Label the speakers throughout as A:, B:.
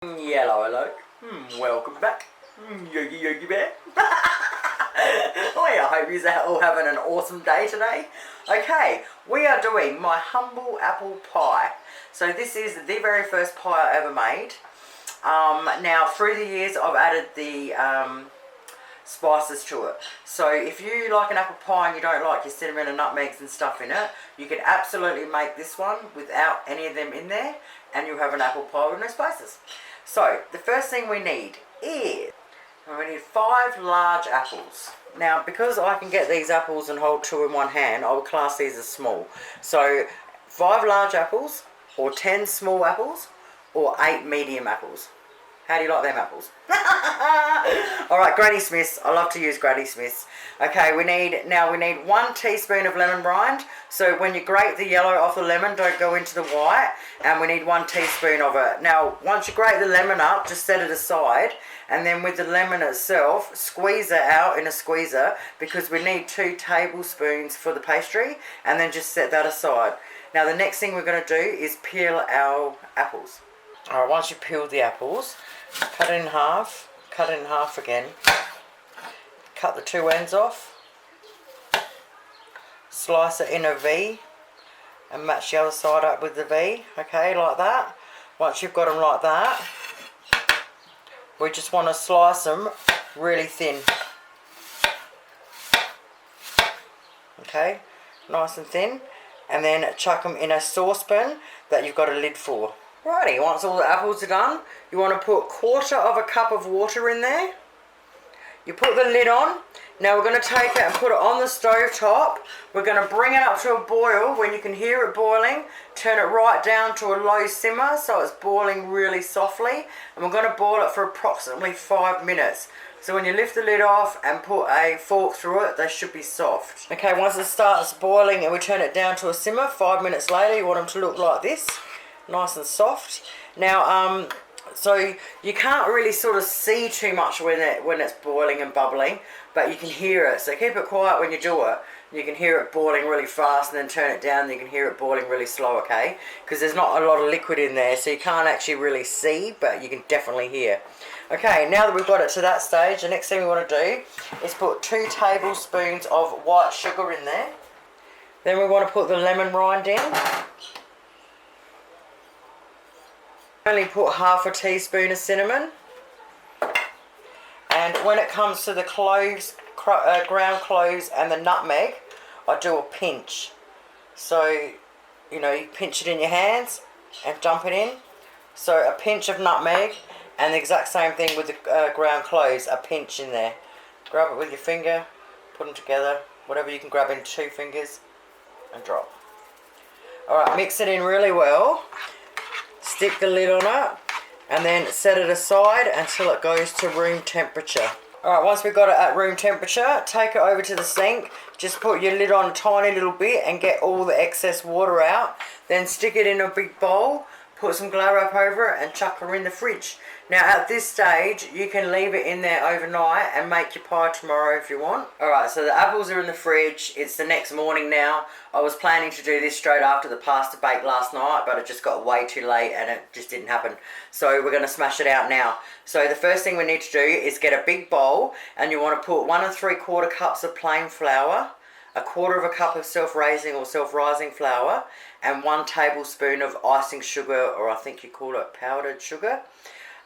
A: Hello, hello. Welcome back. Yogi Bear. I hope you're all having an awesome day today. Okay, we are doing my humble apple pie. So this is the very first pie I ever made. Now through the years I've added the spices to it. So if you like an apple pie and you don't like your cinnamon and nutmegs and stuff in it, you can absolutely make this one without any of them in there, and you'll have an apple pie with no spices. So the first thing we need is, we need 5 large apples. Now because I can get these apples and hold 2 in one hand, I would class these as small. So 5 large apples, or 10 small apples, or 8 medium apples. How do you like them apples? Alright, Granny Smiths. I love to use Granny Smiths. Okay, we need 1 teaspoon of lemon rind. So when you grate the yellow off the lemon, don't go into the white. And we need 1 teaspoon of it. Now, once you grate the lemon up, just set it aside. And then with the lemon itself, squeeze it out in a squeezer, because we need 2 tablespoons for the pastry. And then just set that aside. Now, the next thing we're going to do is peel our apples. Alright, once you peel the apples, cut it in half again, cut the 2 ends off, slice it in a V and match the other side up with the V, okay, like that. Once you've got them like that, we just want to slice them really thin, okay, nice and thin, and then chuck them in a saucepan that you've got a lid for. Righty, once all the apples are done, you want to put 1/4 cup of water in there. You put the lid on. Now we're going to take it and put it on the stove top. We're going to bring it up to a boil. When you can hear it boiling, turn it right down to a low simmer so it's boiling really softly. And we're going to boil it for approximately 5 minutes. So when you lift the lid off and put a fork through it, they should be soft. Okay, once it starts boiling and we turn it down to a simmer, 5 minutes later, you want them to look like this. Nice and soft. Now, so you can't really sort of see too much when it's boiling and bubbling, but you can hear it. So keep it quiet when you do it. You can hear it boiling really fast, and then turn it down, and you can hear it boiling really slow, okay? Because there's not a lot of liquid in there, so you can't actually really see, but you can definitely hear. Okay, now that we've got it to that stage, the next thing we want to do is put 2 tablespoons of white sugar in there. Then we want to put the lemon rind in. Only put 1/2 teaspoon of cinnamon, and when it comes to the cloves, ground cloves and the nutmeg, I do a pinch. So, you know, you pinch it in your hands and dump it in. So a pinch of nutmeg, and the exact same thing with the ground cloves, a pinch in there. Grab it with your finger, put them together, whatever you can grab in 2 fingers, and drop. Alright, mix it in really well. Stick the lid on it, and then set it aside until it goes to room temperature. Alright, once we've got it at room temperature, take it over to the sink. Just put your lid on a tiny little bit and get all the excess water out. Then stick it in a big bowl, put some glad wrap over it, and chuck her in the fridge. Now at this stage, you can leave it in there overnight and make your pie tomorrow if you want. Alright, so the apples are in the fridge. It's the next morning now. I was planning to do this straight after the pasta bake last night, but it just got way too late and it just didn't happen. So we're going to smash it out now. So the first thing we need to do is get a big bowl, and you want to put 1 3/4 cups of plain flour, 1/4 cup of self-raising or self-rising flour, and 1 tablespoon of icing sugar, or I think you call it powdered sugar.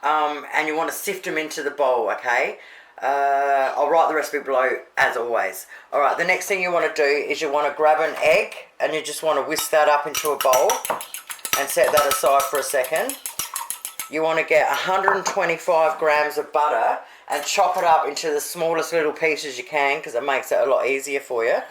A: And you want to sift them into the bowl, okay? I'll write the recipe below as always. Alright, the next thing you want to do is you want to grab an egg, and you just want to whisk that up into a bowl and set that aside for a second. You want to get 125 grams of butter and chop it up into the smallest little pieces you can, because it makes it a lot easier for you.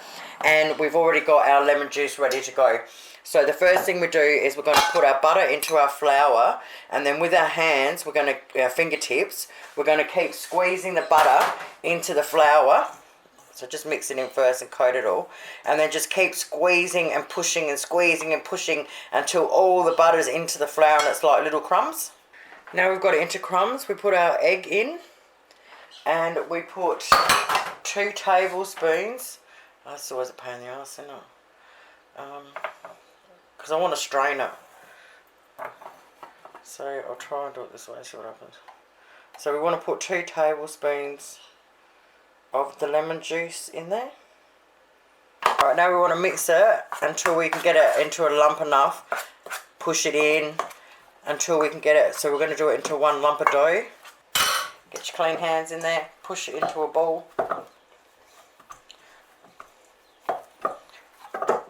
A: And we've already got our lemon juice ready to go. So the first thing we do is we're going to put our butter into our flour, and then with our hands, our fingertips, we're going to keep squeezing the butter into the flour. So just mix it in first and coat it all. And then just keep squeezing and pushing and squeezing and pushing until all the butter's into the flour and it's like little crumbs. Now we've got it into crumbs, we put our egg in, and we put 2 tablespoons. That's always a pain in the arse, isn't it? Because I want to strain it. So I'll try and do it this way, see what happens. So we want to put 2 tablespoons of the lemon juice in there. Alright, now we want to mix it until we can get it into a lump enough. Push it in until we can get it. So we're going to do it into one lump of dough. Get your clean hands in there, push it into a bowl.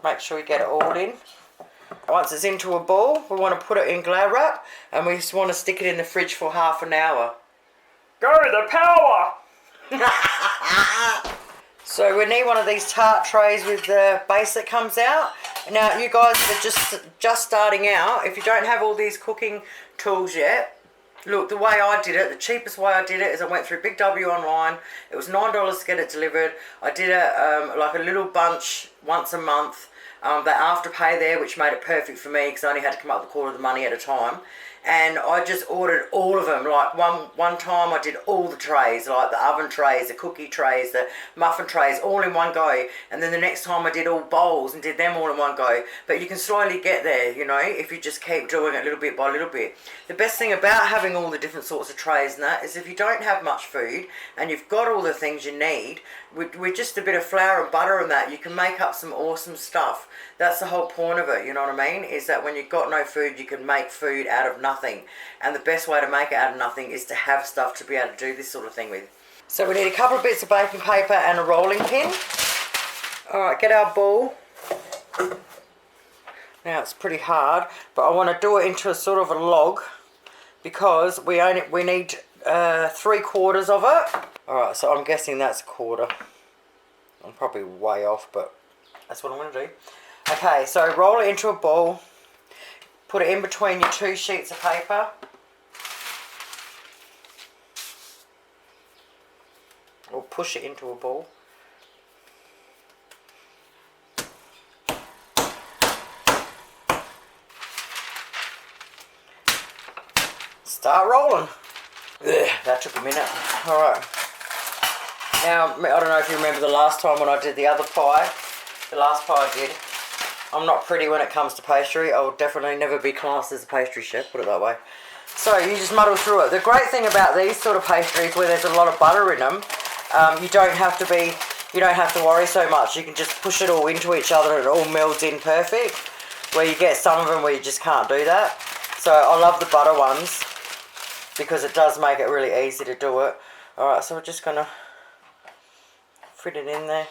A: Make sure you get it all in. Once it's into a ball, we want to put it in Glad wrap and we just want to stick it in the fridge for half an hour. Go the power! So we need one of these tart trays with the base that comes out. Now you guys are just starting out. If you don't have all these cooking tools yet, look, the way I did it, the cheapest way I did it is I went through Big W online. It was $9 to get it delivered. I did it like a little bunch once a month. They afterpay there, which made it perfect for me because I only had to come up with a quarter of the money at a time. And I just ordered all of them. Like one time I did all the trays, like the oven trays, the cookie trays, the muffin trays, all in one go. And then the next time I did all bowls and did them all in one go. But you can slowly get there, you know, if you just keep doing it little bit by little bit. The best thing about having all the different sorts of trays and that is if you don't have much food and you've got all the things you need, with just a bit of flour and butter and that, you can make up some awesome stuff. That's the whole point of it, you know what I mean? Is that when you've got no food, you can make food out of nothing. And the best way to make it out of nothing is to have stuff to be able to do this sort of thing with. So we need a couple of bits of baking paper and a rolling pin. Alright, get our ball. Now it's pretty hard, but I want to do it into a sort of a log because we need 3/4 of it. Alright, so I'm guessing that's a quarter. I'm probably way off, but that's what I'm going to do. Okay, so roll it into a ball. Put it in between your 2 sheets of paper. Or push it into a ball. Start rolling. Ugh, that took a minute. Alright. Now, I don't know if you remember the last time when I did the other pie. The last pie I did. I'm not pretty when it comes to pastry. I will definitely never be classed as a pastry chef, put it that way. So you just muddle through it. The great thing about these sort of pastries where there's a lot of butter in them, you don't have to worry so much. You can just push it all into each other and it all melds in perfect. Where you get some of them where you just can't do that. So I love the butter ones because it does make it really easy to do it. Alright, so we're just going to fit it in there.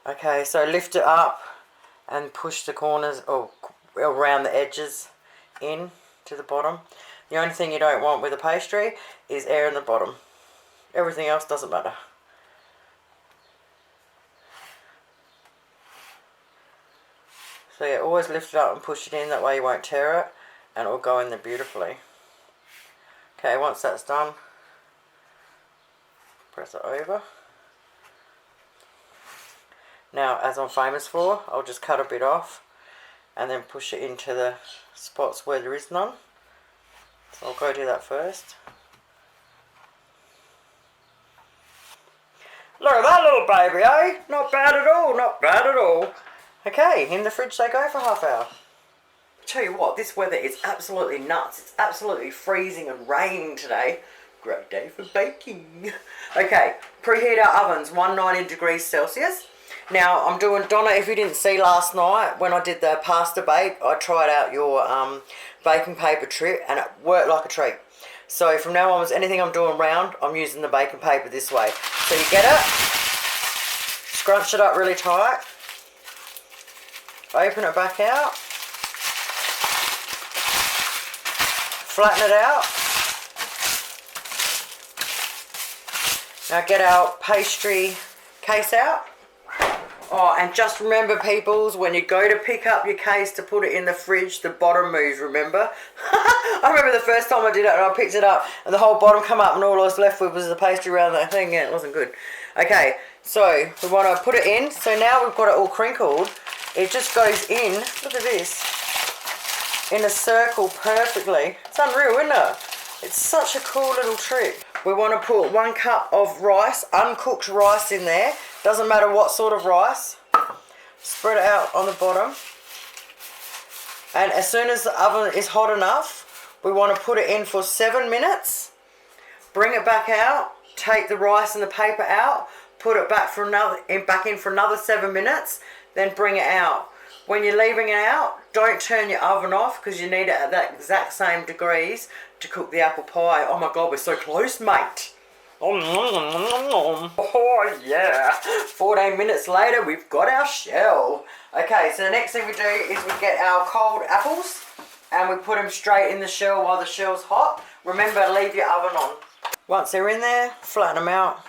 A: Okay, so lift it up and push the corners or around the edges in to the bottom. The only thing you don't want with a pastry is air in the bottom. Everything else doesn't matter. So yeah, always lift it up and push it in, that way you won't tear it and it will go in there beautifully. Okay, once that's done, press it over. Now, as I'm famous for, I'll just cut a bit off and then push it into the spots where there is none. So I'll go do that first. Look at that little baby, eh? Not bad at all, not bad at all. Okay, in the fridge they go for half hour. Tell you what, this weather is absolutely nuts. It's absolutely freezing and raining today. Great day for baking. Okay, preheat our ovens 190 degrees Celsius. Now, I'm doing, Donna, if you didn't see last night when I did the pasta bake, I tried out your baking paper trick and it worked like a treat. So from now on, anything I'm doing round, I'm using the baking paper this way. So you get it, scrunch it up really tight, open it back out, flatten it out. Now get our pastry case out. Oh, and just remember, peoples, when you go to pick up your case to put it in the fridge, the bottom moves, remember? I remember the first time I did it and I picked it up and the whole bottom come up and all I was left with was the pastry around that thing. Yeah, it wasn't good. Okay, so we want to put it in. So now we've got it all crinkled. It just goes in, look at this, in a circle perfectly. It's unreal, isn't it? It's such a cool little trick. We want to put 1 cup of rice, uncooked rice in there. Doesn't matter what sort of rice. Spread it out on the bottom. And as soon as the oven is hot enough, we want to put it in for 7 minutes. Bring it back out. Take the rice and the paper out. Put it back in for another 7 minutes. Then bring it out. When you're leaving it out, don't turn your oven off because you need it at that exact same degrees to cook the apple pie. Oh my God, we're so close, mate. Oh yeah. 14 minutes later, we've got our shell. Okay, so the next thing we do is we get our cold apples and we put them straight in the shell while the shell's hot. Remember, leave your oven on. Once they're in there, flatten them out.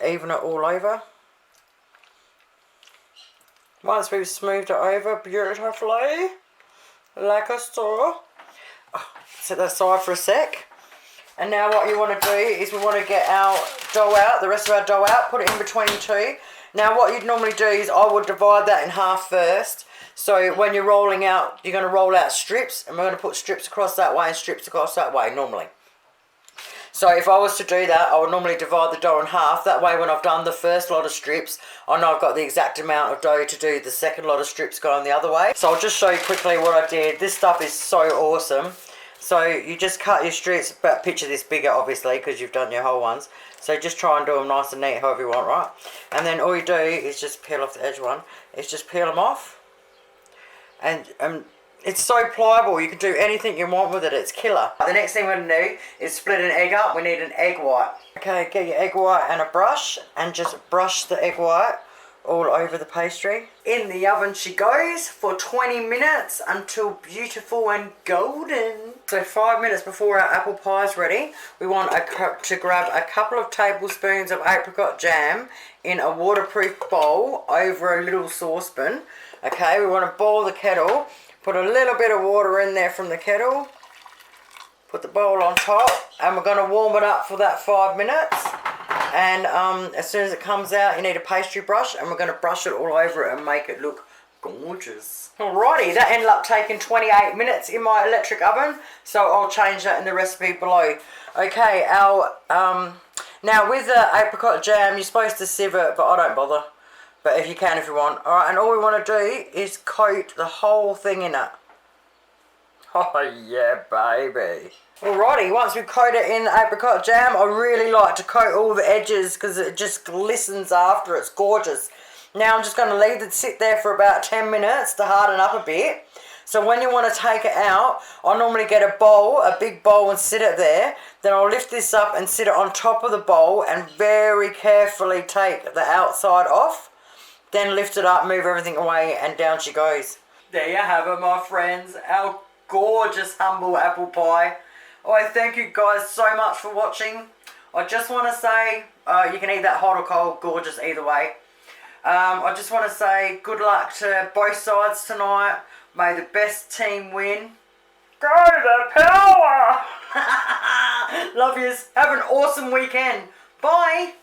A: Even it all over. Once we've smoothed it over beautifully, like a straw, set that aside for a sec. And now what you want to do is we want to get our dough out, the rest of our dough out, put it in between two. Now what you'd normally do is I would divide that in half first. So when you're rolling out, you're going to roll out strips, and we're going to put strips across that way and strips across that way normally. So if I was to do that, I would normally divide the dough in half. That way when I've done the first lot of strips, I know I've got the exact amount of dough to do the second lot of strips going the other way. So I'll just show you quickly what I did. This stuff is so awesome. So you just cut your strips, but picture this bigger obviously because you've done your whole ones. So just try and do them nice and neat however you want, right? And then all you do is just peel off the edge one. It's just peel them off. And it's so pliable, you can do anything you want with it, it's killer. The next thing we're going to do is split an egg up. We need an egg white. Okay, get your egg white and a brush and just brush the egg white all over the pastry. In the oven she goes for 20 minutes until beautiful and golden. So 5 minutes before our apple pie is ready, we want to grab a couple of tablespoons of apricot jam in a waterproof bowl over a little saucepan. Okay, we want to boil the kettle. Put a little bit of water in there from the kettle. Put the bowl on top. And we're going to warm it up for that 5 minutes. And as soon as it comes out, you need a pastry brush. And we're going to brush it all over it and make it look gorgeous. Alrighty, that ended up taking 28 minutes in my electric oven. So I'll change that in the recipe below. Okay, now with the apricot jam, you're supposed to sieve it, but I don't bother. But if you can, if you want. Alright, and all we want to do is coat the whole thing in it. Oh yeah, baby. Alrighty, once we coat it in apricot jam, I really like to coat all the edges because it just glistens after. It's gorgeous. Now I'm just going to leave it sit there for about 10 minutes to harden up a bit. So when you want to take it out, I normally get a bowl, a big bowl, and sit it there. Then I'll lift this up and sit it on top of the bowl and very carefully take the outside off. Then lift it up, move everything away, and down she goes. There you have it, my friends. Our gorgeous humble apple pie. I thank you guys so much for watching. I just want to say, you can eat that hot or cold, gorgeous either way. I just want to say good luck to both sides tonight. May the best team win. Go the power! Love yous. Have an awesome weekend. Bye.